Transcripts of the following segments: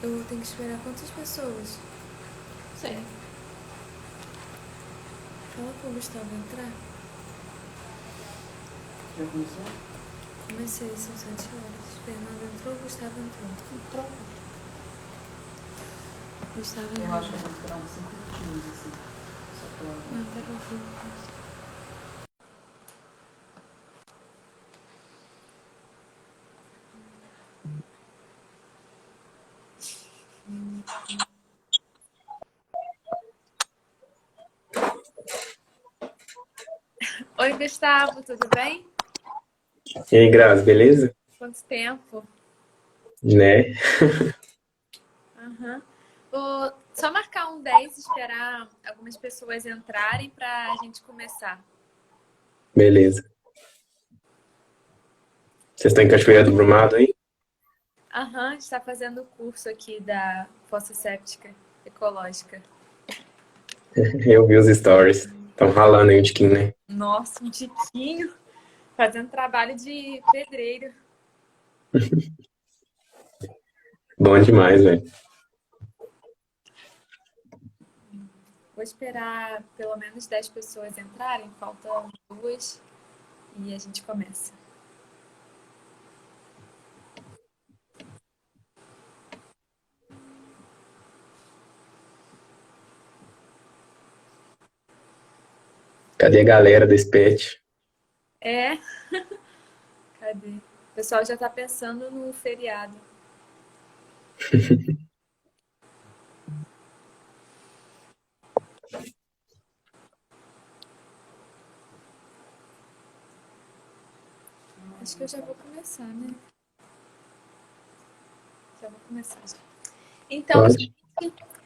Eu tenho que esperar quantas pessoas? Sei. Fala pro Gustavo entrar. Já começou? Comecei, são 7 horas. Fernando entrou, Gustavo entrou. Entrou. Gustavo Eu entrou. acho que eu vou esperar uns 5 minutinhos, assim. Só pra... Não, pera um pouco. Oi, Gustavo, tudo bem? E aí, Grazi, beleza? Quanto tempo? Né? Aham. Vou só marcar um 10 e esperar algumas pessoas entrarem para a gente começar. Beleza. Vocês estão em Cachoeira do Brumado aí? Aham, a gente está fazendo o curso aqui da fossa séptica ecológica. Eu vi os stories. Estão ralando aí um tiquinho, né? Nossa, um tiquinho fazendo trabalho de pedreiro. Bom demais, velho. Vou esperar pelo menos 10 pessoas entrarem, faltam 2 e a gente começa. Cadê a galera desse pet? É? Cadê? O pessoal já está pensando no feriado. Acho que eu já vou começar, né? Já vou começar. Então, Pode.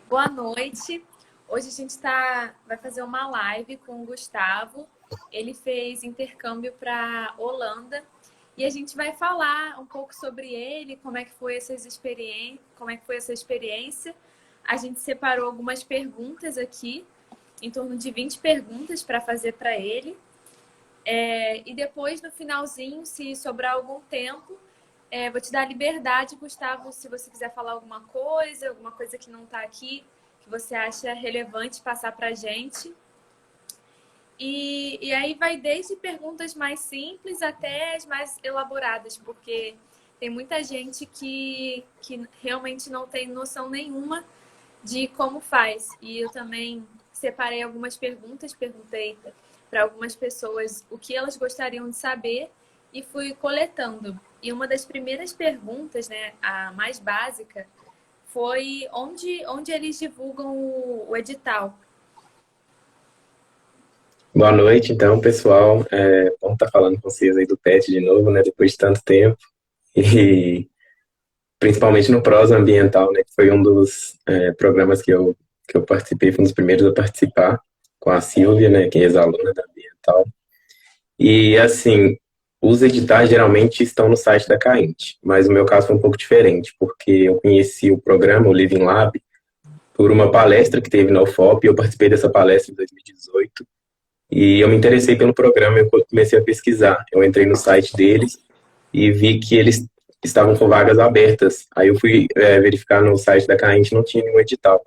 boa noite. Hoje a gente vai fazer uma live com o Gustavo. Ele fez intercâmbio para Holanda e a gente vai falar um pouco sobre ele, como é que foi essa experiência. A gente separou algumas perguntas aqui, em torno de 20 perguntas para fazer para ele. E depois, no finalzinho, se sobrar algum tempo, vou te dar liberdade, Gustavo, se você quiser falar alguma coisa que não está aqui, que você acha relevante passar para a gente. E aí vai desde perguntas mais simples até as mais elaboradas, porque tem muita gente que realmente não tem noção nenhuma de como faz. E eu também separei algumas perguntas, perguntei para algumas pessoas o que elas gostariam de saber e fui coletando. E uma das primeiras perguntas, né, a mais básica, foi onde eles divulgam o edital. Boa noite, então, pessoal. Vamos estar falando com vocês aí do pet de novo, né? Depois de tanto tempo. E principalmente no Prosa Ambiental, né? Que foi um dos programas que eu participei, foi um dos primeiros a participar com a Silvia, né? Que é ex-aluna da Ambiental. E, assim, os editais geralmente estão no site da Caint, mas o meu caso foi um pouco diferente, porque eu conheci o programa, o Living Lab, por uma palestra que teve na UFOP, e eu participei dessa palestra em 2018, e eu me interessei pelo programa e eu comecei a pesquisar. Eu entrei no site deles e vi que eles estavam com vagas abertas. Aí eu fui verificar no site da Caint, não tinha nenhum edital.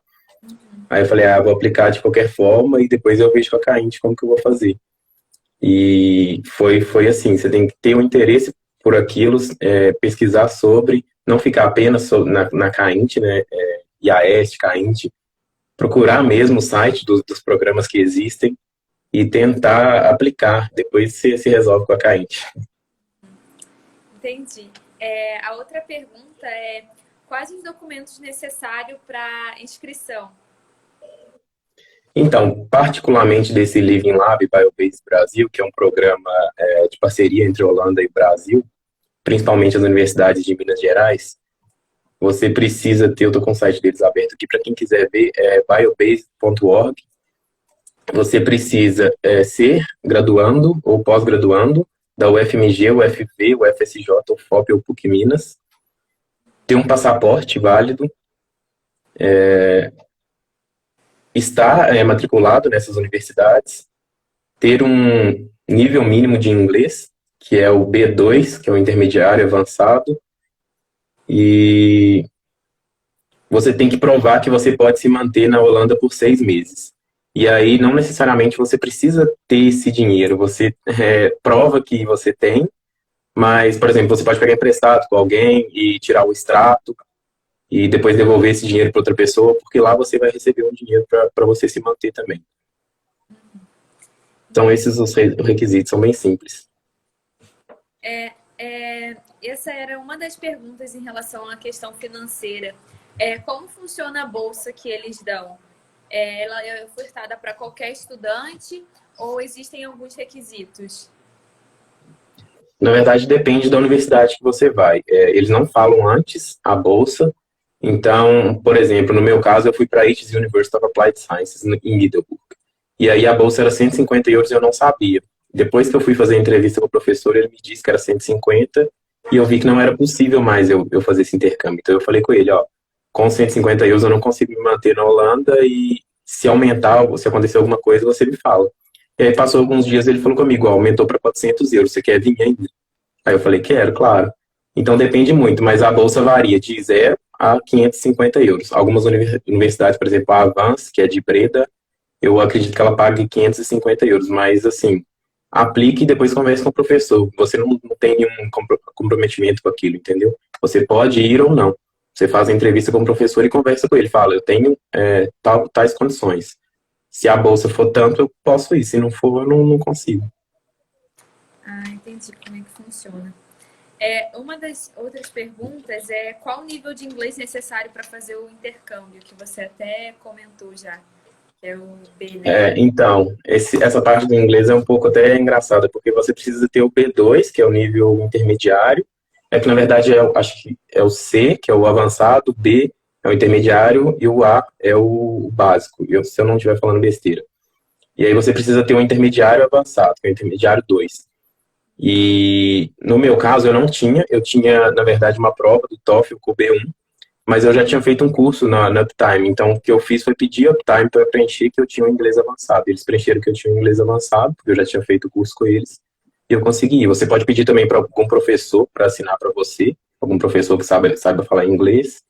Aí eu falei, vou aplicar de qualquer forma e depois eu vejo com a Caint como que eu vou fazer. E foi assim, você tem que ter um interesse por aquilo, pesquisar sobre, não ficar apenas na Caint, né, IAS, Caint, procurar mesmo o site dos programas que existem e tentar aplicar, depois você se resolve com a Caint. Entendi. A outra pergunta é quais os documentos necessários para inscrição? Então, particularmente desse Living Lab Biobase Brasil, que é um programa de parceria entre Holanda e Brasil, principalmente as universidades de Minas Gerais, você precisa ter, eu estou com o site deles aberto aqui, para quem quiser ver, biobase.org. Você precisa ser graduando ou pós-graduando da UFMG, UFV, UFSJ, UFOP ou PUC Minas, ter um passaporte válido, estar matriculado nessas universidades, ter um nível mínimo de inglês, que é o B2, que é o intermediário avançado, e você tem que provar que você pode se manter na Holanda por 6 meses. E aí, não necessariamente você precisa ter esse dinheiro. Você prova que você tem, mas, por exemplo, você pode pegar emprestado com alguém e tirar o extrato e depois devolver esse dinheiro para outra pessoa, porque lá você vai receber um dinheiro para você se manter também. Então, esses os requisitos são bem simples. Essa era uma das perguntas em relação à questão financeira. Como funciona a bolsa que eles dão? Ela é ofertada para qualquer estudante ou existem alguns requisitos? Na verdade, depende da universidade que você vai. Eles não falam antes a bolsa. Então, por exemplo, no meu caso, eu fui para a HZ University of Applied Sciences, em Middelburg. E aí a bolsa era 150 euros e eu não sabia. Depois que eu fui fazer a entrevista com o professor, ele me disse que era 150 e eu vi que não era possível mais eu fazer esse intercâmbio. Então eu falei com ele, ó, com 150 euros eu não consigo me manter na Holanda e se aumentar, ou se acontecer alguma coisa, você me fala. E aí passou alguns dias, ele falou comigo, ó, aumentou para 400 euros, você quer vir ainda? Aí eu falei, quero, claro. Então depende muito, mas a bolsa varia de 0 a 550 euros. Algumas universidades, por exemplo, a Avance, que é de Breda, eu acredito que ela pague 550 euros, mas assim, aplique e depois converse com o professor. Você não tem nenhum comprometimento com aquilo, entendeu? Você pode ir ou não. Você faz a entrevista com o professor e conversa com ele. Fala, eu tenho tais condições. Se a bolsa for tanto, eu posso ir. Se não for, eu não consigo. Ah, entendi como é que funciona. Uma das outras perguntas é qual o nível de inglês necessário para fazer o intercâmbio, que você até comentou já, que é o B, né? Então, essa parte do inglês é um pouco até engraçada, porque você precisa ter o B2, que é o nível intermediário, que na verdade acho que é o C, que é o avançado, o B é o intermediário e o A é o básico, se eu não estiver falando besteira. E aí você precisa ter um intermediário avançado, que é o intermediário 2. E no meu caso eu tinha na verdade uma prova do TOEFL com o B1, mas eu já tinha feito um curso na Uptime, então o que eu fiz foi pedir a Uptime para preencher que eu tinha um inglês avançado. Eles preencheram que eu tinha um inglês avançado, porque eu já tinha feito o curso com eles, e eu consegui. Você pode pedir também para algum professor para assinar para você, algum professor que saiba falar inglês.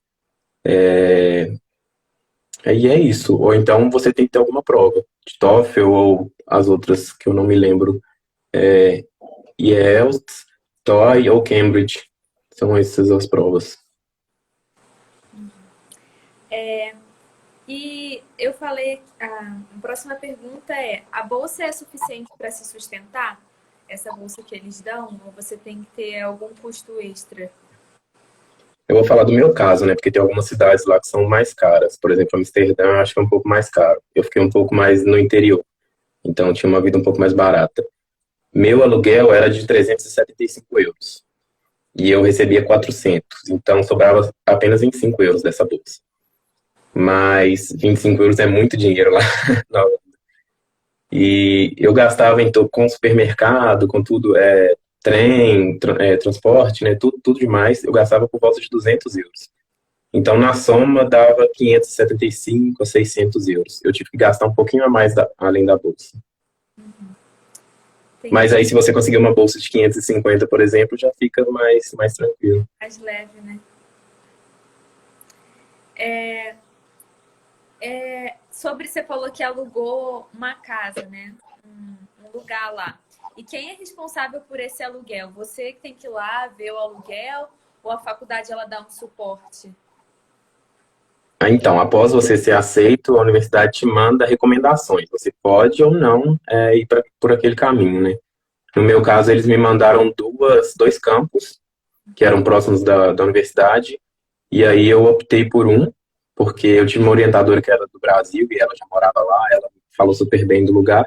Aí é isso. Ou então você tem que ter alguma prova de TOEFL ou as outras que eu não me lembro. IELTS, TOEIC ou Cambridge. São essas as provas. E eu falei, a próxima pergunta a bolsa é suficiente para se sustentar? Essa bolsa que eles dão? Ou você tem que ter algum custo extra? Eu vou falar do meu caso, né? Porque tem algumas cidades lá que são mais caras. Por exemplo, Amsterdã, eu acho que é um pouco mais caro. Eu fiquei um pouco mais no interior. Então, tinha uma vida um pouco mais barata. Meu aluguel era de 375 euros. E eu recebia 400. Então, sobrava apenas 25 euros dessa bolsa. Mas 25 euros é muito dinheiro lá na Holanda. E eu gastava com supermercado, com tudo, trem, transporte, né, tudo demais, eu gastava por volta de 200 euros. Então, na soma, dava 575 a 600 euros. Eu tive que gastar um pouquinho a mais além da bolsa. Mas aí, se você conseguir uma bolsa de 550, por exemplo, já fica mais tranquilo. Mais leve, né? Sobre, você falou que alugou uma casa, né? Um lugar lá. E quem é responsável por esse aluguel? Você que tem que ir lá ver o aluguel ou a faculdade ela dá um suporte? Então, após você ser aceito, a universidade te manda recomendações. Você pode ou não ir por aquele caminho, né? No meu caso, eles me mandaram dois campos, que eram próximos da universidade, e aí eu optei por um, porque eu tive uma orientadora que era do Brasil, e ela já morava lá, ela falou super bem do lugar,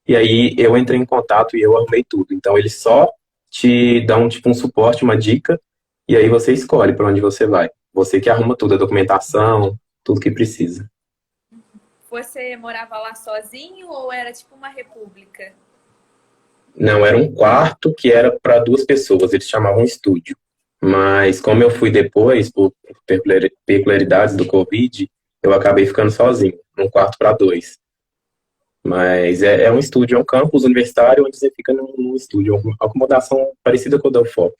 e aí eu entrei em contato e eu arrumei tudo. Então, eles só te dão tipo um suporte, uma dica, e aí você escolhe para onde você vai. Você que arruma tudo, a documentação, tudo que precisa. Você morava lá sozinho ou era tipo uma república? Não, era um quarto que era para 2 pessoas, eles chamavam estúdio. Mas como eu fui depois, por peculiaridades do Covid, eu acabei ficando sozinho, num quarto para 2. Mas é um estúdio, é um campus universitário onde você fica num estúdio, uma acomodação parecida com a da UFOP.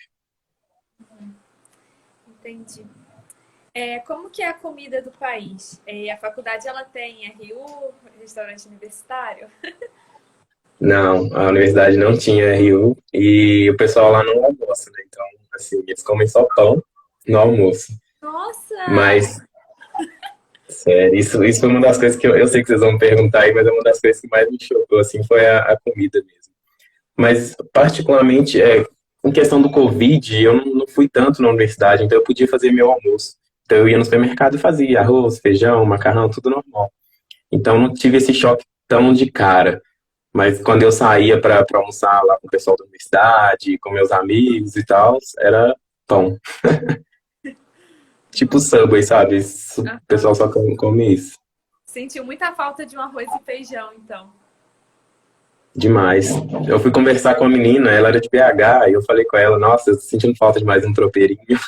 Entendi. Como que é a comida do país? A faculdade ela tem RU, restaurante universitário? Não, a universidade não tinha RU e o pessoal lá não almoça, né? Então, assim, eles comem só pão no almoço. Nossa! Mas, sério, isso foi uma das coisas que eu sei que vocês vão me perguntar aí, mas é uma das coisas que mais me chocou, assim, foi a comida mesmo. Mas, particularmente, em questão do Covid, eu não fui tanto na universidade, então eu podia fazer meu almoço. Então, eu ia no supermercado e fazia arroz, feijão, macarrão, tudo normal. Então, não tive esse choque tão de cara. Mas quando eu saía para almoçar lá com o pessoal da universidade, com meus amigos e tal, era pão. Tipo Subway, sabe? O Aham. pessoal só come isso. Sentiu muita falta de um arroz e feijão, então. Demais. Eu fui conversar com a menina, ela era de BH, e eu falei com ela, nossa, eu tô sentindo falta de mais um tropeirinho.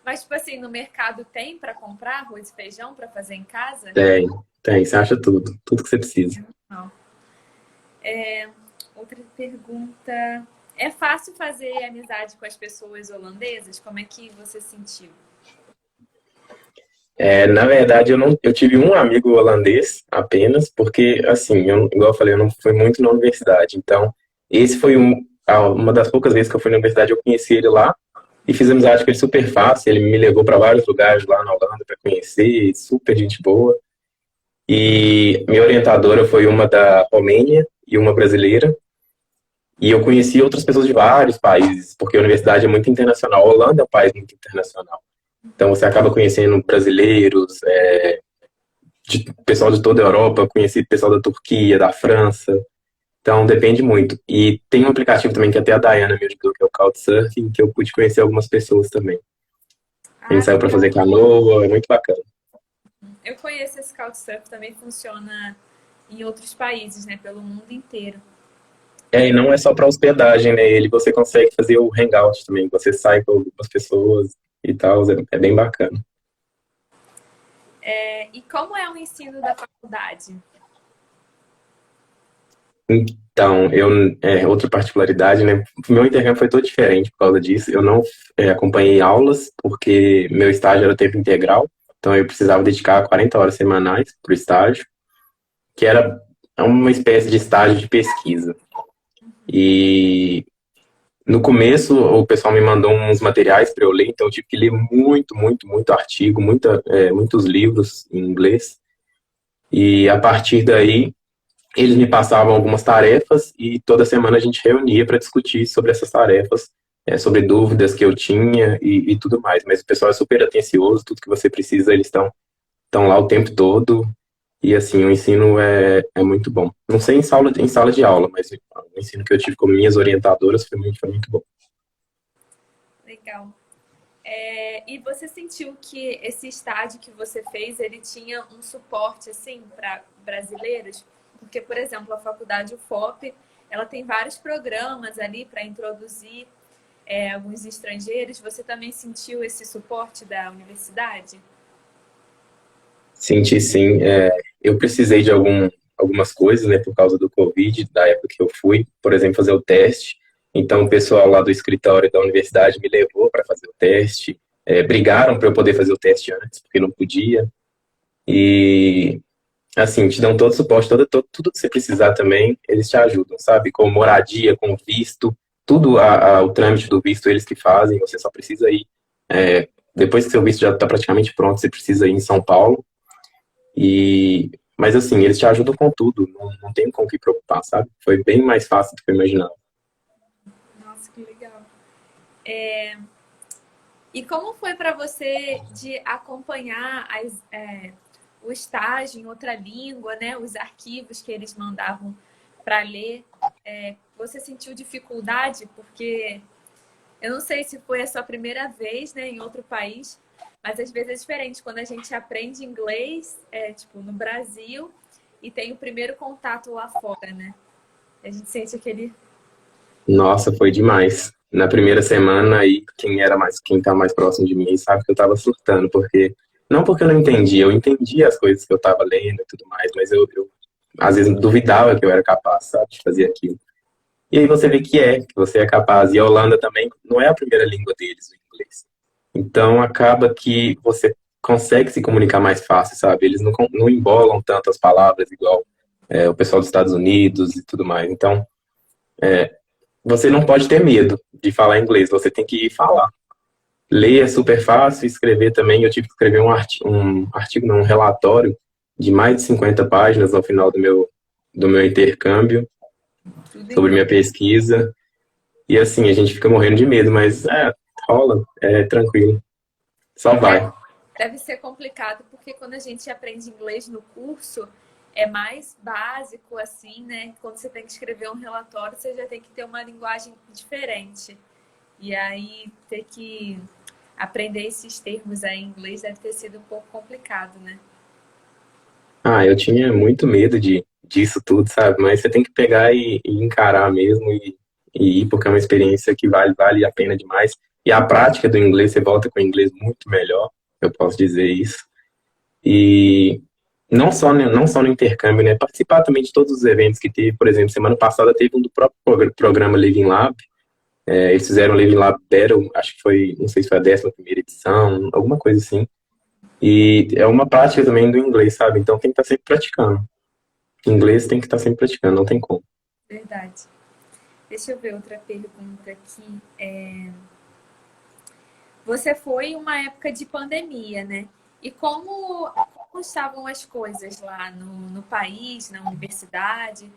Mas, tipo assim, no mercado tem para comprar arroz e feijão para fazer em casa? Tem, tem, você acha tudo, tudo que você precisa. Não. Outra pergunta. É fácil fazer amizade com as pessoas holandesas? Como é que você sentiu? Na verdade, eu tive um amigo holandês apenas, porque, assim, igual eu falei, eu não fui muito na universidade. Então, esse foi uma das poucas vezes que eu fui na universidade, eu conheci ele lá e fiz amizade com ele super fácil. Ele me levou para vários lugares lá na Holanda para conhecer, super gente boa. E minha orientadora foi uma da Romênia e uma brasileira. E eu conheci outras pessoas de vários países, porque a universidade é muito internacional. A Holanda é um país muito internacional. Então você acaba conhecendo brasileiros, pessoal de toda a Europa, conheci pessoal da Turquia, da França. Então depende muito. E tem um aplicativo também que até a Dayana me ajudou, que é o Couchsurfing, que eu pude conhecer algumas pessoas também. A gente Ah, saiu para fazer canoa, é muito bacana. eu conheço esse Couchsurfing, também funciona em outros países, né? Pelo mundo inteiro. E não é só para hospedagem, né? Ele você consegue fazer o hangout também. Você sai com algumas pessoas e tal, é bem bacana. E como é o ensino da faculdade? Então, outra particularidade, né? Meu intercâmbio foi todo diferente por causa disso. Eu não acompanhei aulas, porque meu estágio era tempo integral, então eu precisava dedicar 40 horas semanais para o estágio, que era uma espécie de estágio de pesquisa. E no começo, o pessoal me mandou uns materiais para eu ler, então eu tive que ler muito, muito, muito artigo, muitos livros em inglês. E a partir daí, eles me passavam algumas tarefas e toda semana a gente reunia para discutir sobre essas tarefas, sobre dúvidas que eu tinha e tudo mais. Mas o pessoal é super atencioso, tudo que você precisa, eles estão lá o tempo todo. E assim, o ensino é muito bom. Não sei em sala de aula, mas o ensino que eu tive com minhas orientadoras foi muito bom. Legal. E você sentiu que esse estágio que você fez, ele tinha um suporte, assim, para brasileiros? Porque, por exemplo, a faculdade UFOP, ela tem vários programas ali para introduzir alguns estrangeiros. Você também sentiu esse suporte da universidade? Senti sim. Eu precisei de algumas coisas, né, por causa do Covid, da época que eu fui, por exemplo, fazer o teste. Então, o pessoal lá do escritório da universidade me levou para fazer o teste. Brigaram para eu poder fazer o teste antes, porque não podia. E, assim, te dão todo o suporte, tudo que você precisar também, eles te ajudam, sabe? Com moradia, com visto, tudo o trâmite do visto eles que fazem, você só precisa ir. Depois que seu visto já está praticamente pronto, você precisa ir em São Paulo. Mas assim, eles te ajudam com tudo, não tem com o que preocupar, sabe? Foi bem mais fácil do que eu imaginava. Nossa, que legal. E como foi para você de acompanhar o estágio em outra língua, né? Os arquivos que eles mandavam para ler? Você sentiu dificuldade? Porque eu não sei se foi a sua primeira vez, né, em outro país, mas às vezes é diferente quando a gente aprende inglês, tipo, no Brasil, e tem o primeiro contato lá fora, né? A gente sente aquele... Nossa, foi demais. Na primeira semana aí, quem tá mais próximo de mim sabe que eu tava surtando, não porque eu não entendia, eu entendia as coisas que eu tava lendo e tudo mais, mas eu às vezes duvidava que eu era capaz, sabe, de fazer aquilo. E aí você vê que você é capaz. E a Holanda também não é a primeira língua deles, o inglês. Então acaba que você consegue se comunicar mais fácil, sabe? Eles não embolam tanto as palavras igual o pessoal dos Estados Unidos e tudo mais. Então você não pode ter medo de falar inglês, você tem que ir falar. Ler é super fácil, escrever também. Eu tive que escrever um relatório de mais de 50 páginas no final do meu intercâmbio Tudo em sobre minha inglês. pesquisa. E assim, a gente fica morrendo de medo, mas rola, é tranquilo. Só vai. Deve ser complicado, porque quando a gente aprende inglês no curso, é mais básico, assim, né? Quando você tem que escrever um relatório, você já tem que ter uma linguagem diferente. E aí, ter que aprender esses termos aí em inglês deve ter sido um pouco complicado, né? Eu tinha muito medo disso tudo, sabe? Mas você tem que pegar e encarar mesmo e ir, porque é uma experiência que vale a pena demais. E a prática do inglês, você volta com o inglês muito melhor, eu posso dizer isso. E não só no intercâmbio, né? Participar também de todos os eventos que teve. Por exemplo, semana passada teve um do próprio programa Living Lab. Eles fizeram o Living Lab Battle, acho que foi, não sei se foi a 11ª edição, alguma coisa assim. E é uma prática também do inglês, sabe? Então tem que estar sempre praticando. Inglês tem que estar sempre praticando, não tem como. Verdade. Deixa eu ver outra pergunta aqui. Você foi em uma época de pandemia, né? E como estavam as coisas lá no país, na universidade?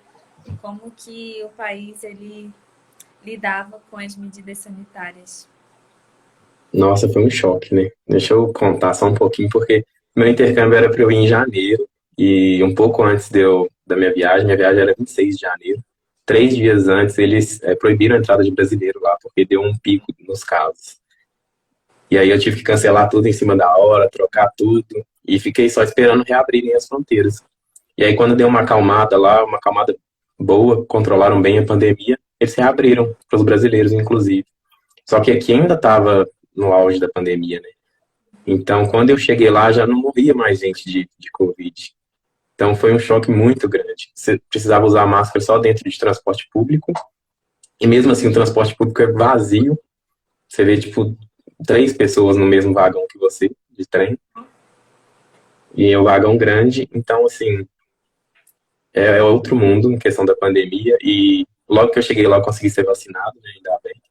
Como que o país ele lidava com as medidas sanitárias? Nossa, foi um choque, né? Deixa eu contar só um pouquinho, porque meu intercâmbio era para eu ir em janeiro, e um pouco antes da minha viagem era 26 de janeiro. 3 dias antes, eles proibiram a entrada de brasileiro lá, porque deu um pico nos casos. E aí eu tive que cancelar tudo em cima da hora, trocar tudo, e fiquei só esperando reabrirem as fronteiras. E aí quando deu uma acalmada lá, uma acalmada boa, controlaram bem a pandemia, eles reabriram para os brasileiros, inclusive. Só que aqui ainda estava no auge da pandemia, né? Então, quando eu cheguei lá, já não morria mais gente de Covid. Então, foi um choque muito grande. Você precisava usar máscara só dentro de transporte público. E mesmo assim, o transporte público é vazio. Você vê, tipo, 3 pessoas no mesmo vagão que você, de trem. E é um vagão grande. Então, assim, é outro mundo em questão da pandemia. E logo que eu cheguei lá, eu consegui ser vacinado, né? Ainda bem.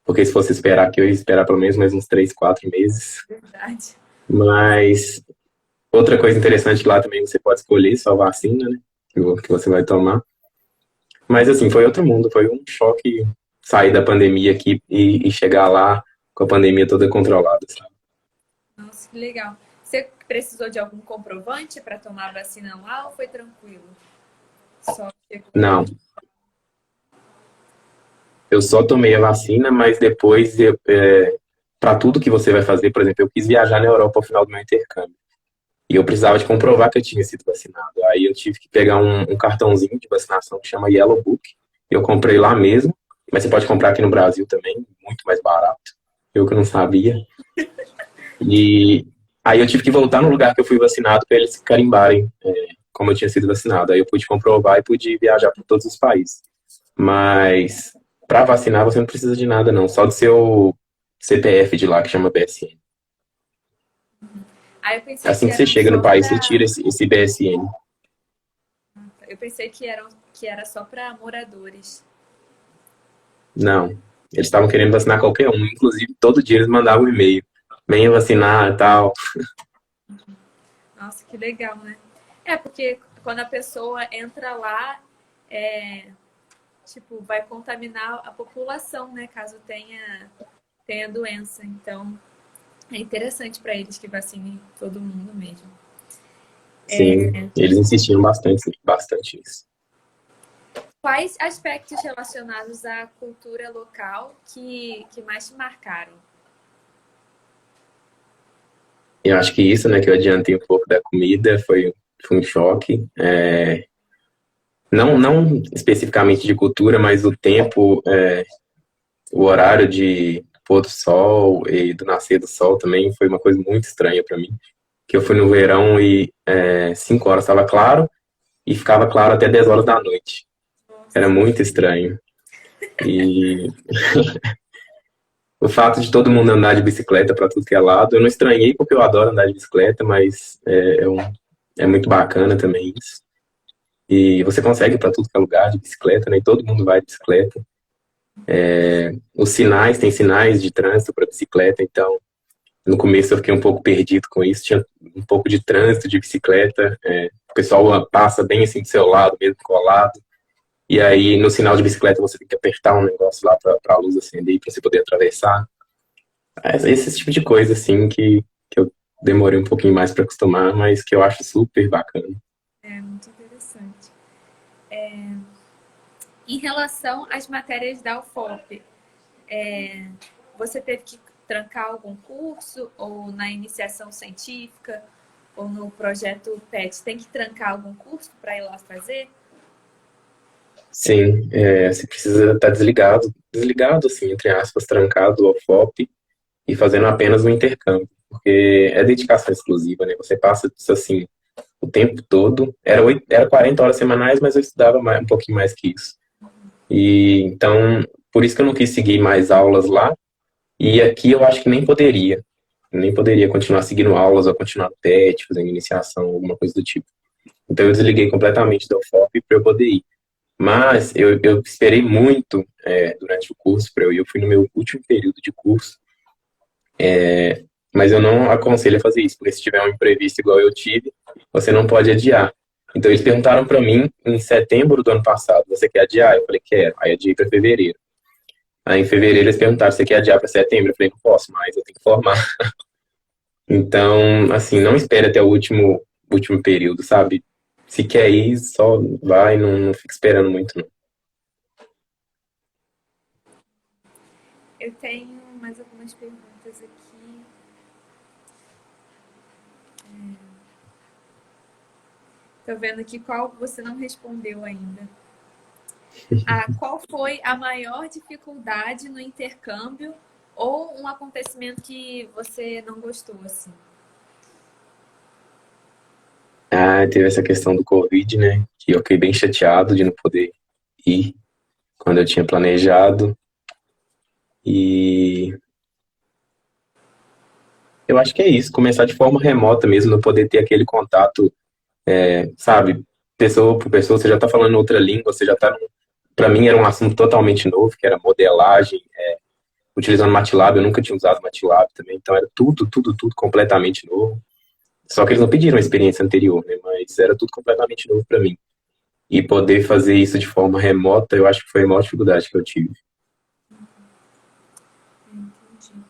Porque se fosse esperar, que eu ia esperar pelo menos mais uns 3, 4 meses. Verdade. Mas outra coisa interessante que lá também você pode escolher sua vacina, né? Que você vai tomar. Mas assim, foi outro mundo, foi um choque sair da pandemia aqui e chegar lá com a pandemia toda controlada, sabe? Nossa, que legal. Você precisou de algum comprovante para tomar a vacina lá ou foi tranquilo? Só chegou. Não, eu só tomei a vacina, mas depois, para tudo que você vai fazer, por exemplo, eu quis viajar na Europa ao final do meu intercâmbio. E eu precisava de comprovar que eu tinha sido vacinado. Aí eu tive que pegar um cartãozinho de vacinação que chama Yellow Book. Eu comprei lá mesmo, mas você pode comprar aqui no Brasil também, muito mais barato. Eu que não sabia. E aí eu tive que voltar no lugar que eu fui vacinado para eles carimbarem como eu tinha sido vacinado. Aí eu pude comprovar e pude viajar para todos os países. Mas para vacinar você não precisa de nada, não. Só do seu CPF de lá, que chama BSN. Aí eu pensei Assim que que você eram chega no só país, você para. tira esse BSN. Eu pensei que era só para moradores. Não. Eles estavam querendo vacinar qualquer um. Inclusive, todo dia eles mandavam um e-mail. Venha vacinar e tal. Nossa, que legal, né? É, porque quando a pessoa entra lá, tipo, vai contaminar a população, né? Caso tenha doença. Então, é interessante para eles que vacinem todo mundo mesmo. Sim, eles insistiam bastante nisso. Quais aspectos relacionados à cultura local que mais te marcaram? Eu acho que isso, né, que eu adiantei um pouco da comida, foi um choque. Não especificamente de cultura, mas o tempo, o horário de pôr do sol e do nascer do sol também foi uma coisa muito estranha para mim. Que eu fui no verão e 5 horas estava claro e ficava claro até 10 horas da noite. Era muito estranho. E o fato de todo mundo andar de bicicleta para tudo que é lado, eu não estranhei porque eu adoro andar de bicicleta, mas é muito bacana também isso. E você consegue ir para tudo que é lugar de bicicleta, né? E todo mundo vai de bicicleta. Os sinais, tem sinais de trânsito para bicicleta, então no começo eu fiquei um pouco perdido com isso, tinha um pouco de trânsito de bicicleta, o pessoal passa bem assim do seu lado, mesmo colado, e aí no sinal de bicicleta você tem que apertar um negócio lá para a luz acender, para você poder atravessar. Esse tipo de coisa assim que eu demorei um pouquinho mais para acostumar, mas que eu acho super bacana. É muito interessante. Em relação às matérias da UFOP, você teve que trancar algum curso, ou na iniciação científica, ou no projeto PET, tem que trancar algum curso para ir lá fazer? Sim, você precisa estar desligado assim, entre aspas, trancado ao FOP e fazendo apenas o intercâmbio, porque é dedicação exclusiva, né? Você passa isso assim o tempo todo. Era 40 horas semanais, mas eu estudava um pouquinho mais que isso. E então, por isso que eu não quis seguir mais aulas lá. E aqui eu acho que nem poderia continuar seguindo aulas ou continuar no PET, fazendo iniciação, alguma coisa do tipo. Então eu desliguei completamente da UFOP para eu poder ir. Mas eu esperei muito durante o curso para eu ir. Eu fui no meu último período de curso. Mas eu não aconselho a fazer isso, porque se tiver um imprevisto igual eu tive, você não pode adiar. Então eles perguntaram para mim em setembro do ano passado, você quer adiar? Eu falei, quero. Aí adiei para fevereiro. Aí em fevereiro eles perguntaram, você quer adiar para setembro? Eu falei, não posso mais, eu tenho que formar. Então, assim, não espere até o último período, sabe? Se quer ir, só vai, não fica esperando muito, não. Eu tenho mais algumas perguntas aqui. Tô vendo aqui qual você não respondeu ainda. Qual foi a maior dificuldade no intercâmbio ou um acontecimento que você não gostou, assim? Teve essa questão do Covid, né? Que eu fiquei bem chateado de não poder ir quando eu tinha planejado. E eu acho que é isso, começar de forma remota mesmo, não poder ter aquele contato, sabe, pessoa por pessoa, você já está falando outra língua, você já está. Para mim era um assunto totalmente novo, que era modelagem, utilizando MATLAB, eu nunca tinha usado MATLAB também, então era tudo completamente novo. Só que eles não pediram a experiência anterior, né, mas era tudo completamente novo para mim. E poder fazer isso de forma remota, eu acho que foi a maior dificuldade que eu tive. Entendi.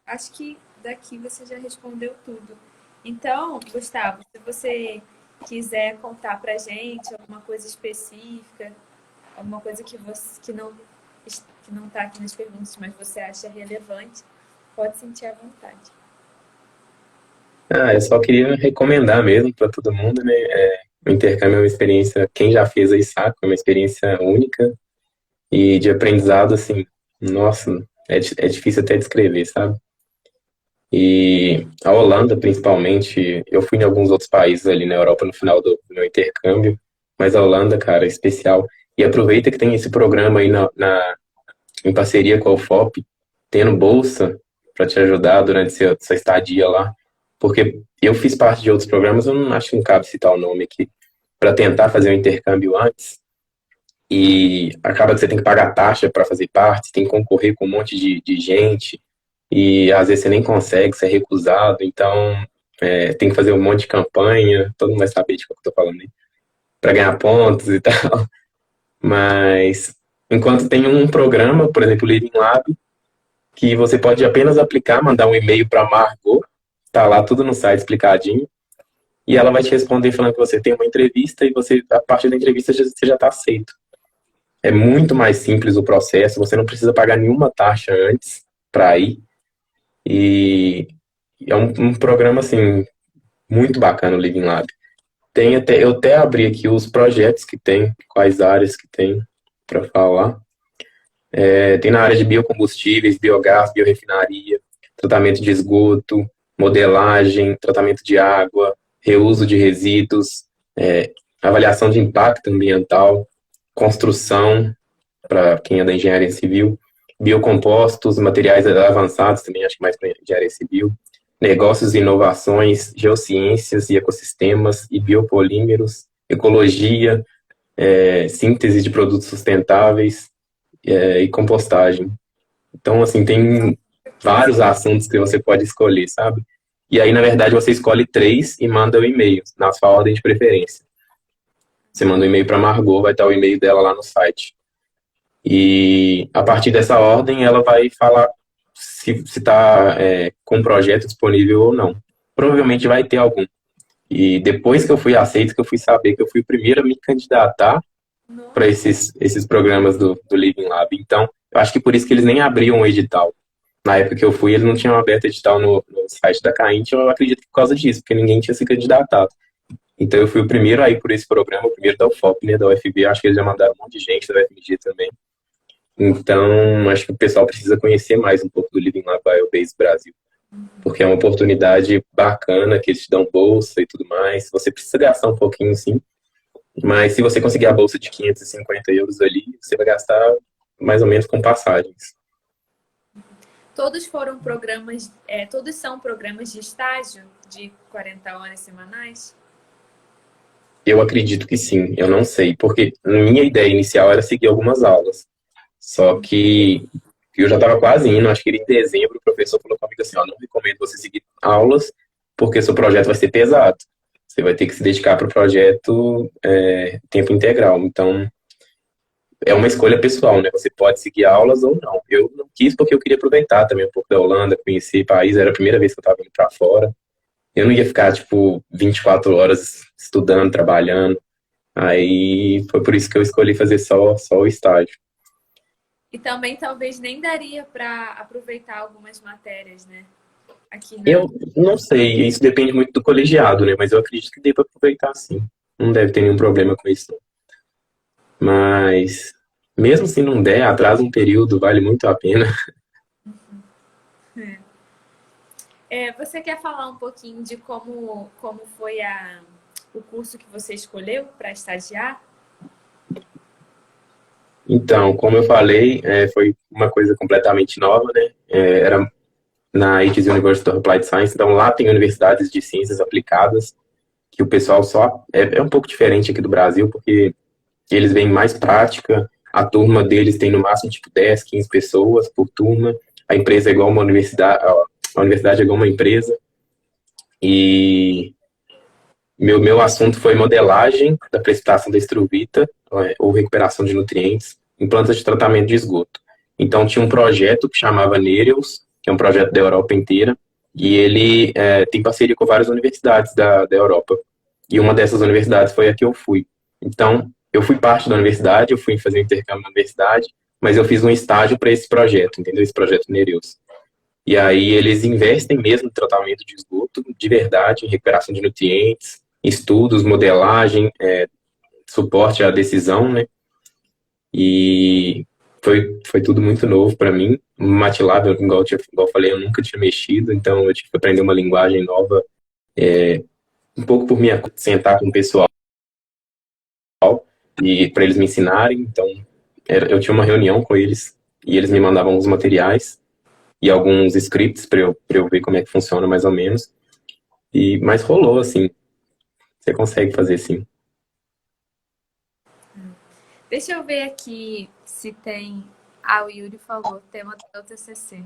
Acho que daqui você já respondeu tudo. Então, Gustavo, se você quiser contar pra gente alguma coisa específica, alguma coisa que não tá aqui nas perguntas, mas você acha relevante, pode sentir à vontade. Eu só queria recomendar mesmo para todo mundo, né? O intercâmbio é uma experiência, quem já fez aí sabe, é uma experiência única e de aprendizado, assim, nossa, é difícil até descrever, sabe? E a Holanda, principalmente, eu fui em alguns outros países ali na Europa no final do meu intercâmbio, mas a Holanda, cara, é especial. E aproveita que tem esse programa aí em parceria com a UFOP, tendo bolsa para te ajudar durante sua estadia lá. Porque eu fiz parte de outros programas, eu não acho que não cabe citar o nome aqui, para tentar fazer o intercâmbio antes, e acaba que você tem que pagar taxa para fazer parte, tem que concorrer com um monte de gente, e às vezes você nem consegue, você é recusado, então tem que fazer um monte de campanha, todo mundo vai saber de qual que eu tô falando aí, para ganhar pontos e tal. Mas enquanto tem um programa, por exemplo, o Living Lab, que você pode apenas aplicar, mandar um e-mail para Margot, tá lá tudo no site explicadinho, e ela vai te responder falando que você tem uma entrevista e você, a partir da entrevista você já está aceito. É muito mais simples o processo, você não precisa pagar nenhuma taxa antes para ir, e é um programa, assim, muito bacana o Living Lab. Eu até abri aqui os projetos que tem, quais áreas que tem para falar. Tem na área de biocombustíveis, biogás, biorefinaria, tratamento de esgoto, modelagem, tratamento de água, reuso de resíduos, avaliação de impacto ambiental, construção, para quem é da engenharia civil, biocompostos, materiais avançados, também acho que mais para engenharia civil, negócios e inovações, geociências e ecossistemas e biopolímeros, ecologia, síntese de produtos sustentáveis, e compostagem. Então, assim, tem vários assuntos que você pode escolher, sabe? E aí, na verdade, você escolhe 3 e manda o e-mail, na sua ordem de preferência. Você manda um e-mail para a Margot, vai estar o e-mail dela lá no site. E a partir dessa ordem, ela vai falar se está com um projeto disponível ou não. Provavelmente vai ter algum. E depois que eu fui aceito, que eu fui saber que eu fui o primeiro a me candidatar para esses programas do Living Lab. Então, eu acho que por isso que eles nem abriam o edital. Na época que eu fui, eles não tinham aberto edital no site da Caint, eu acredito que por causa disso, porque ninguém tinha se candidatado. Então, eu fui o primeiro a ir por esse programa, o primeiro da UFOP, né, da UFB, acho que eles já mandaram um monte de gente, da UFMG também. Então, acho que o pessoal precisa conhecer mais um pouco do Living Lab Biobase Brasil, porque é uma oportunidade bacana, que eles te dão bolsa e tudo mais. Você precisa gastar um pouquinho, sim, mas se você conseguir a bolsa de 550 euros ali, você vai gastar mais ou menos com passagens. Todos foram programas, todos são programas de estágio de 40 horas semanais? Eu acredito que sim, eu não sei, porque minha ideia inicial era seguir algumas aulas. Só que eu já estava quase indo, acho que em dezembro o professor falou comigo assim, ó, não recomendo você seguir aulas, porque seu projeto vai ser pesado. Você vai ter que se dedicar para o projeto tempo integral. Então, é uma escolha pessoal, né? Você pode seguir aulas ou não. Eu não quis porque eu queria aproveitar também um pouco da Holanda, conhecer o país, era a primeira vez que eu estava indo para fora. Eu não ia ficar, tipo, 24 horas estudando, trabalhando. Aí, foi por isso que eu escolhi fazer só o estágio. E também talvez nem daria para aproveitar algumas matérias, né? Aqui Eu não sei, isso depende muito do colegiado, né? Mas eu acredito que dê para aproveitar sim. Não deve ter nenhum problema com isso, não. Mas, mesmo se não der, atrasa um período, vale muito a pena. Você quer falar um pouquinho de como foi o curso que você escolheu para estagiar? Então, como eu falei, foi uma coisa completamente nova, né? Era na ITES University of Applied Science, então lá tem universidades de ciências aplicadas, que o pessoal só... É um pouco diferente aqui do Brasil, porque eles veem mais prática, a turma deles tem no máximo tipo 10, 15 pessoas por turma, a empresa é igual uma universidade, a universidade é igual uma empresa, e meu assunto foi modelagem da precipitação da estruvita, ou recuperação de nutrientes, em plantas de tratamento de esgoto. Então tinha um projeto que chamava Nereus, que é um projeto da Europa inteira, e ele tem parceria com várias universidades da Europa. E uma dessas universidades foi a que eu fui. Então, eu fui parte da universidade, eu fui fazer um intercâmbio na universidade, mas eu fiz um estágio para esse projeto, entendeu? Esse projeto Nereus. E aí eles investem mesmo no tratamento de esgoto, de verdade, em recuperação de nutrientes, estudos, modelagem, suporte à decisão, né? E foi tudo muito novo para mim. MATLAB, igual eu falei, eu nunca tinha mexido, então eu tive que aprender uma linguagem nova, um pouco por me sentar com o pessoal e para eles me ensinarem. Então, eu tinha uma reunião com eles e eles me mandavam os materiais e alguns scripts para eu ver como é que funciona mais ou menos. Mas rolou, assim. Você consegue fazer, sim. Deixa eu ver aqui se tem... o Yuri falou, tema do TCC.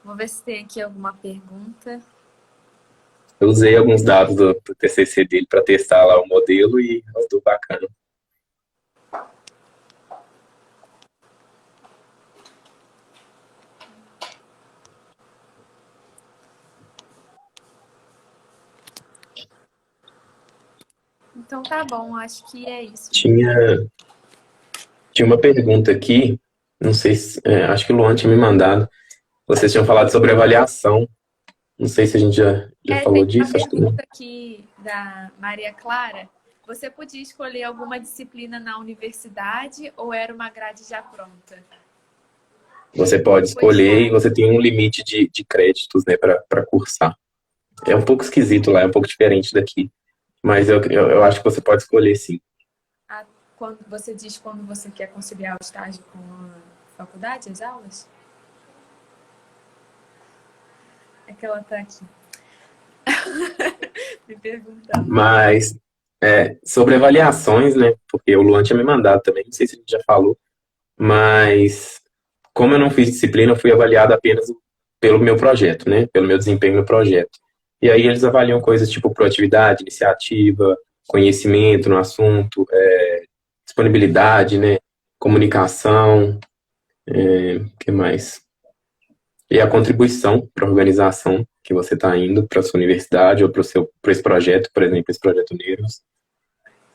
Vou ver se tem aqui alguma pergunta. Eu usei alguns dados do TCC dele para testar lá o modelo e rodou bacana. Então tá bom, acho que é isso. Tinha uma pergunta aqui, não sei se... acho que o Luan tinha me mandado. Vocês tinham falado sobre avaliação. Não sei se a gente já falou disso. Tem uma pergunta aqui da Maria Clara. Você podia escolher alguma disciplina na universidade ou era uma grade já pronta? Você pode escolher e você tem um limite de créditos, né, para cursar. É um pouco esquisito lá, é um pouco diferente daqui. Mas eu acho que você pode escolher, sim. Quando você diz quando você quer conciliar o estágio com faculdade, as aulas? É que ela tá aqui. Me perguntando. Mas sobre avaliações, né? Porque o Luan tinha me mandado também, não sei se a gente já falou, mas como eu não fiz disciplina, eu fui avaliado apenas pelo meu projeto, né? Pelo meu desempenho no projeto. E aí eles avaliam coisas tipo proatividade, iniciativa, conhecimento no assunto, disponibilidade, né? Comunicação, o que mais? E a contribuição para a organização que você está indo para a sua universidade ou para esse projeto, por exemplo, esse projeto Negros.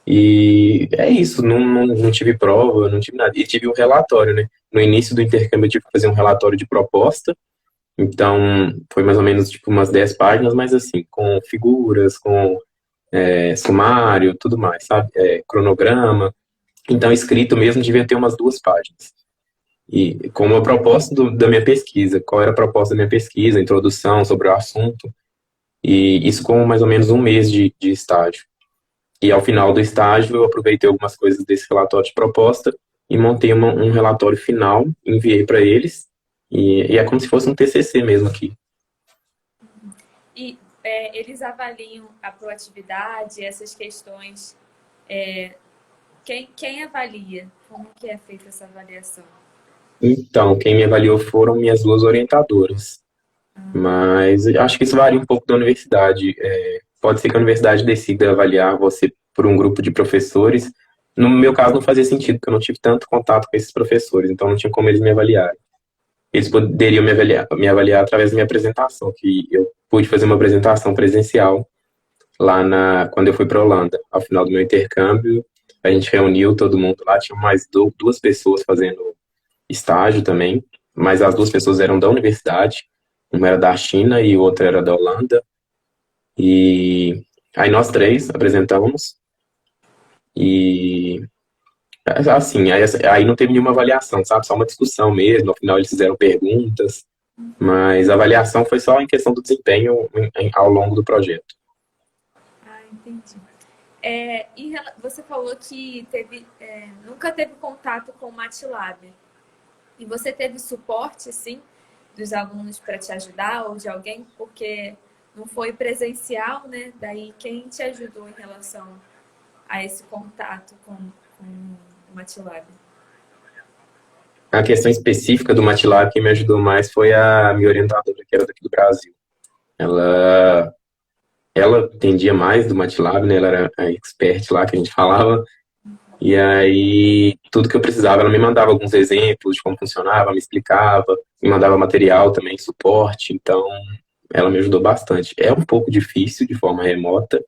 E é isso, não tive prova, não tive nada. E tive um relatório, né? No início do intercâmbio eu tive que fazer um relatório de proposta, então foi mais ou menos tipo umas 10 páginas, mas assim, com figuras, com sumário, tudo mais, sabe? Cronograma. Então, escrito mesmo devia ter umas 2 páginas. E como a proposta da minha pesquisa, qual era a proposta da minha pesquisa, introdução sobre o assunto, e isso com mais ou menos um mês de estágio. E ao final do estágio, eu aproveitei algumas coisas desse relatório de proposta e montei um relatório final, enviei para eles, e é como se fosse um TCC mesmo aqui. E eles avaliam a proatividade, essas questões. Quem avalia? Como que é feita essa avaliação? Então, quem me avaliou foram minhas 2 orientadoras. Mas eu acho que isso varia um pouco da universidade. Pode ser que a universidade decida avaliar você por um grupo de professores. No meu caso, não fazia sentido, porque eu não tive tanto contato com esses professores, então não tinha como eles me avaliarem. Eles poderiam me avaliar através da minha apresentação, que eu pude fazer uma apresentação presencial lá quando eu fui para a Holanda. Ao final do meu intercâmbio, a gente reuniu todo mundo lá, tinha mais 2 pessoas fazendo estágio também, mas as 2 pessoas eram da universidade, uma era da China e outra era da Holanda, e aí nós 3 apresentamos, e assim, aí não teve nenhuma avaliação, sabe, só uma discussão mesmo, no final eles fizeram perguntas, mas a avaliação foi só em questão do desempenho ao longo do projeto. Ah, entendi. Você falou que nunca teve contato com o MATLAB. E você teve suporte, sim, dos alunos para te ajudar ou de alguém? Porque não foi presencial, né? Daí, quem te ajudou em relação a esse contato com o MATLAB? A questão específica do MATLAB, quem me ajudou mais foi a minha orientadora, que era daqui do Brasil. Ela entendia mais do MATLAB, né? Ela era a expert lá que a gente falava. E aí, tudo que eu precisava, ela me mandava alguns exemplos de como funcionava, me explicava, me mandava material também, suporte. Então, ela me ajudou bastante. É um pouco difícil de forma remota.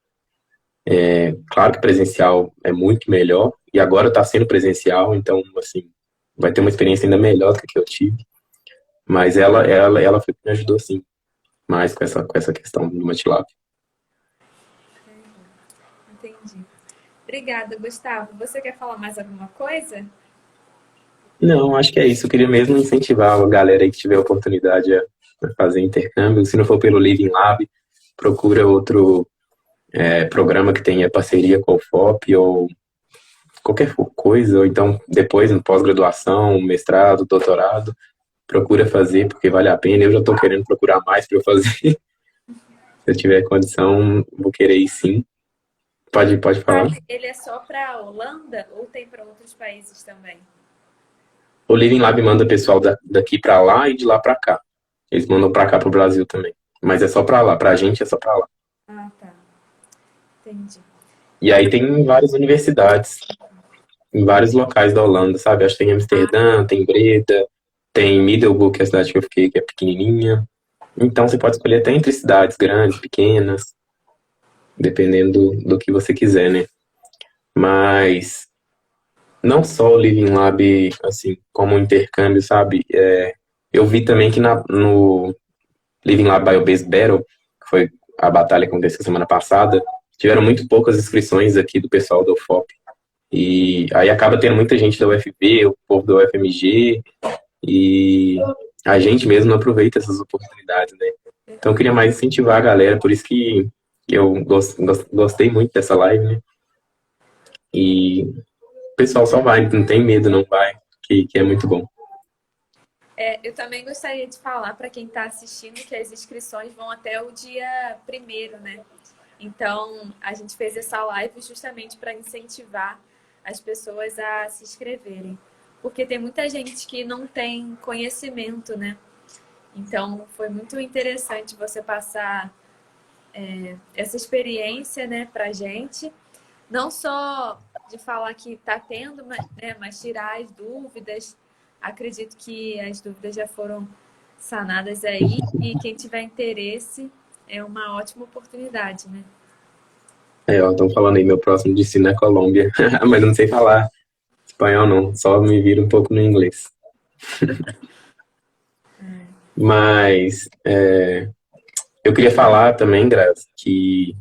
Claro que presencial é muito melhor. E agora está sendo presencial, então, assim, vai ter uma experiência ainda melhor do que eu tive. Mas ela foi que me ajudou, sim, mais com essa questão do MATLAB. Entendi. Obrigada, Gustavo. Você quer falar mais alguma coisa? Não, acho que é isso. Eu queria mesmo incentivar a galera aí que tiver oportunidade a fazer intercâmbio. Se não for pelo Living Lab, procura outro programa que tenha parceria com o FOP ou qualquer coisa. Ou então, depois, no pós-graduação, mestrado, doutorado, procura fazer, porque vale a pena. Eu já estou querendo procurar mais para eu fazer. Se eu tiver condição, vou querer ir sim. Pode falar. Ele é só para a Holanda ou tem para outros países também? O Living Lab manda pessoal daqui para lá e de lá para cá. Eles mandam para cá, para o Brasil também. Mas é só para lá. Para a gente é só para lá. Ah, tá. Entendi. E aí tem várias universidades em vários locais da Holanda, sabe? Acho que tem Amsterdã, tem Breda, tem Middelburg, que é a cidade que eu fiquei, que é pequenininha. Então você pode escolher até entre cidades grandes, pequenas, dependendo do que você quiser, né? Mas não só o Living Lab, assim, como intercâmbio, sabe? Eu vi também que no Living Lab Biobased Battle, que foi a batalha que aconteceu semana passada, tiveram muito poucas inscrições aqui do pessoal da UFOP. E aí acaba tendo muita gente da UFB, o povo da UFMG, e a gente mesmo não aproveita essas oportunidades, né? Então eu queria mais incentivar a galera, por isso que eu gostei muito dessa live, né? E o pessoal só vai, não tem medo, não vai, que é muito bom. Eu também gostaria de falar para quem está assistindo que as inscrições vão até o dia 1º, né? Então, a gente fez essa live justamente para incentivar as pessoas a se inscreverem. Porque tem muita gente que não tem conhecimento, né? Então, foi muito interessante você passar essa experiência, né, pra gente. Não só de falar que está tendo, mas tirar as dúvidas. Acredito que as dúvidas já foram sanadas aí. E quem tiver interesse, é uma ótima oportunidade, né? Ó, estão falando aí, meu próximo destino é Colômbia. Mas eu não sei falar espanhol, não. Só me viro um pouco no inglês. Mas eu queria falar também, Grazi, que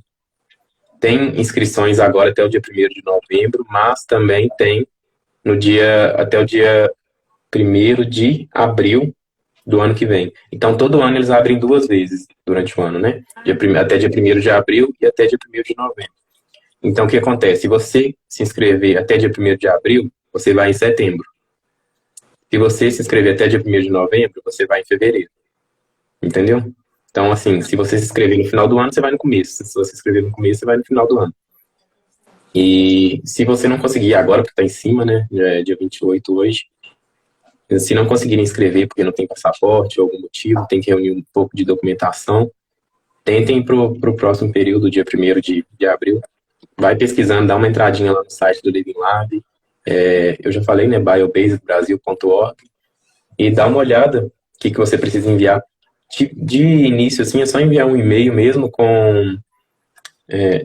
tem inscrições agora até o dia 1º de novembro, mas também tem até o dia 1º de abril do ano que vem. Então, todo ano eles abrem 2 vezes durante o ano, né? Até dia 1º de abril e até dia 1º de novembro. Então, o que acontece? Se você se inscrever até dia 1º de abril, você vai em setembro. Se você se inscrever até dia 1º de novembro, você vai em fevereiro. Entendeu? Então, assim, se você se inscrever no final do ano, você vai no começo. Se você se inscrever no começo, você vai no final do ano. E se você não conseguir agora, porque tá em cima, né? Já é dia 28 hoje. Se não conseguirem inscrever porque não tem passaporte ou algum motivo, tem que reunir um pouco de documentação, tentem pro próximo período, dia 1º de abril. Vai pesquisando, dá uma entradinha lá no site do Living Lab. Eu já falei, né? biobasedbrasil.org. E dá uma olhada o que você precisa enviar. De início, assim, é só enviar um e-mail mesmo com...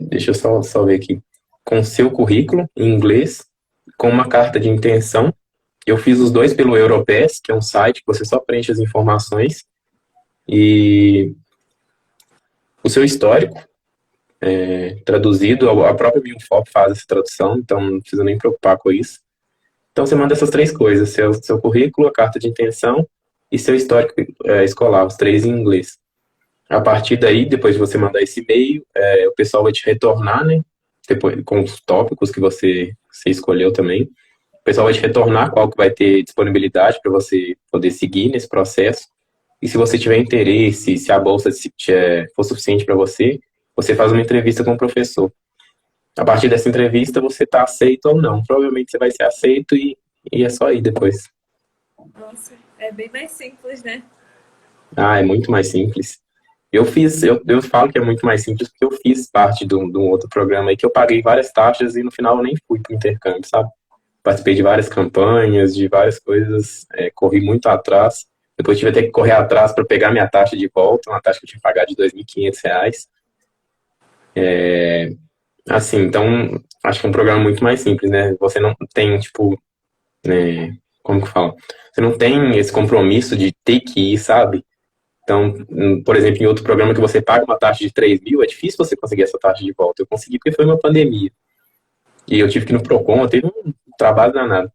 deixa eu só ver aqui. Com seu currículo em inglês, com uma carta de intenção. Eu fiz os dois pelo Europass, que é um site que você só preenche as informações. E o seu histórico, traduzido, a própria Minfop faz essa tradução, então não precisa nem preocupar com isso. Então você manda essas 3 coisas, seu currículo, a carta de intenção e seu histórico escolar, os 3 em inglês. A partir daí, depois de você mandar esse e-mail, o pessoal vai te retornar, né? Depois, com os tópicos que você escolheu também. O pessoal vai te retornar qual que vai ter disponibilidade para você poder seguir nesse processo. E se você tiver interesse, se a bolsa for suficiente para você, você faz uma entrevista com o professor. A partir dessa entrevista, você está aceito ou não. Provavelmente você vai ser aceito e é só ir depois. Nossa, é bem mais simples, né? É muito mais simples. Eu falo que é muito mais simples porque eu fiz parte de um outro programa aí que eu paguei várias taxas e no final eu nem fui para o intercâmbio, sabe? Participei de várias campanhas, de várias coisas, corri muito atrás. Depois tive até que correr atrás para pegar minha taxa de volta, uma taxa que eu tinha que pagar de R$ 2.500. Assim, então, acho que é um programa muito mais simples, né? Você não tem, tipo, né, como que fala? Você não tem esse compromisso de ter que ir, sabe? Então, por exemplo, em outro programa que você paga uma taxa de 3.000, é difícil você conseguir essa taxa de volta. Eu consegui porque foi uma pandemia. E eu tive que ir no Procon, teve um trabalho danado.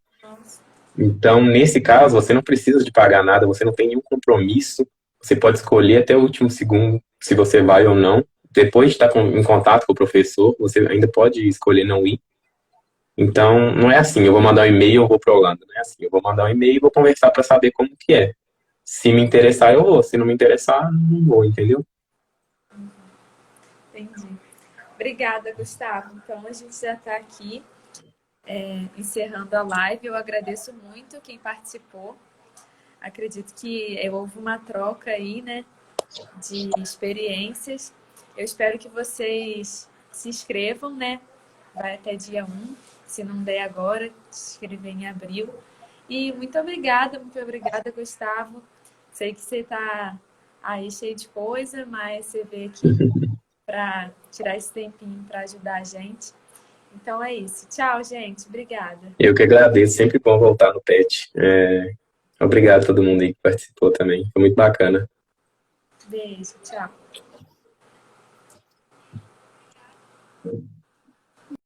Então, nesse caso, você não precisa de pagar nada, você não tem nenhum compromisso. Você pode escolher até o último segundo se você vai ou não. Depois de estar em contato com o professor, você ainda pode escolher não ir. Então, não é assim, eu vou mandar um e-mail, eu vou para a Holanda. Não é assim, eu vou mandar um e-mail e vou conversar para saber como que é. Se me interessar, eu vou. Se não me interessar, não vou, entendeu? Entendi. Obrigada, Gustavo. Então, a gente já está aqui encerrando a live. Eu agradeço muito quem participou. Acredito que houve uma troca aí, né, de experiências. Eu espero que vocês se inscrevam, né? Vai até dia 1. Se não der agora, se inscrever em abril. E muito obrigada, Gustavo. Sei que você está aí cheio de coisa, mas você veio aqui para tirar esse tempinho para ajudar a gente. Então é isso. Tchau, gente. Obrigada. Eu que agradeço. Sempre bom voltar no PET. Obrigado a todo mundo aí que participou também. Foi muito bacana. Beijo. Tchau.